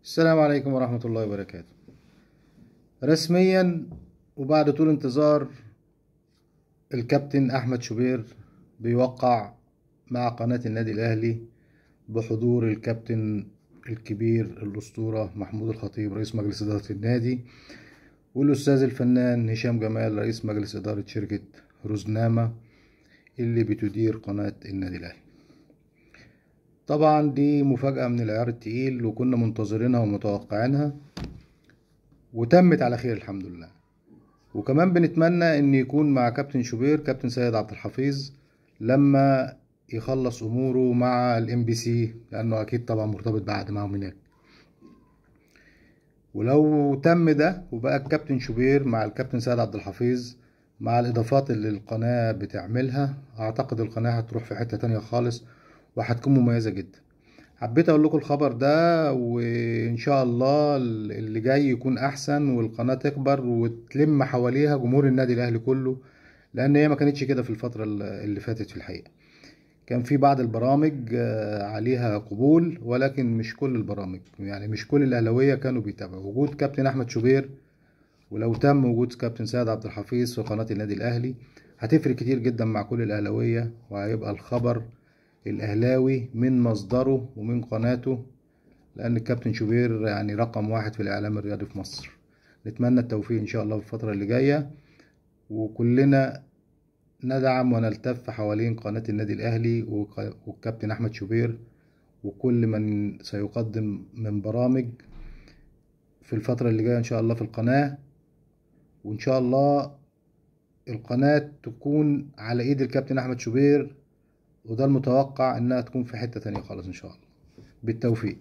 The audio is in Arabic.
السلام عليكم ورحمة الله وبركاته. رسميا وبعد طول انتظار، الكابتن أحمد شوبير بيوقع مع قناة النادي الأهلي بحضور الكابتن الكبير الأسطورة محمود الخطيب رئيس مجلس إدارة النادي، والأستاذ الفنان هشام جمال رئيس مجلس إدارة شركة روزنامة اللي بتدير قناة النادي الأهلي. طبعا دي مفاجأة من العيار التقيل، وكنا منتظرينها ومتوقعينها، وتمت على خير الحمد لله. وكمان بنتمنى ان يكون مع كابتن شوبير كابتن سيد عبد الحفيظ لما يخلص اموره مع الMBC، لانه اكيد طبعا مرتبط بعقد معهم هناك. ولو تم ده وبقى الكابتن شوبير مع الكابتن سيد عبد الحفيظ مع الاضافات اللي القناة بتعملها، اعتقد القناة هتروح في حتة تانية خالص وهتكون مميزة جدا. حبيت اقول لكم الخبر ده، وان شاء الله اللي جاي يكون احسن والقناة تكبر وتلم حواليها جمهور النادي الاهلي كله، لان هي ما كانتش كده في الفترة اللي فاتت. في الحقيقة كان في بعض البرامج عليها قبول، ولكن مش كل البرامج، يعني مش كل الاهلاوية كانوا بيتابعوا. وجود كابتن احمد شوبير، ولو تم وجود كابتن سيد عبد الحفيظ في قناة النادي الاهلي، هتفرق كتير جدا مع كل الاهلاوية، وهيبقى الخبر الاهلاوي من مصدره ومن قناته، لان الكابتن شوبير يعني رقم واحد في الاعلام الرياضي في مصر. نتمنى التوفيق ان شاء الله في الفترة اللي جاية، وكلنا ندعم ونلتف حوالين قناة النادي الاهلي والكابتن احمد شوبير وكل من سيقدم من برامج في الفترة اللي جاية ان شاء الله في القناة. وان شاء الله القناة تكون على ايد الكابتن احمد شوبير، وده المتوقع انها تكون في حتة تانية خالص ان شاء الله. بالتوفيق.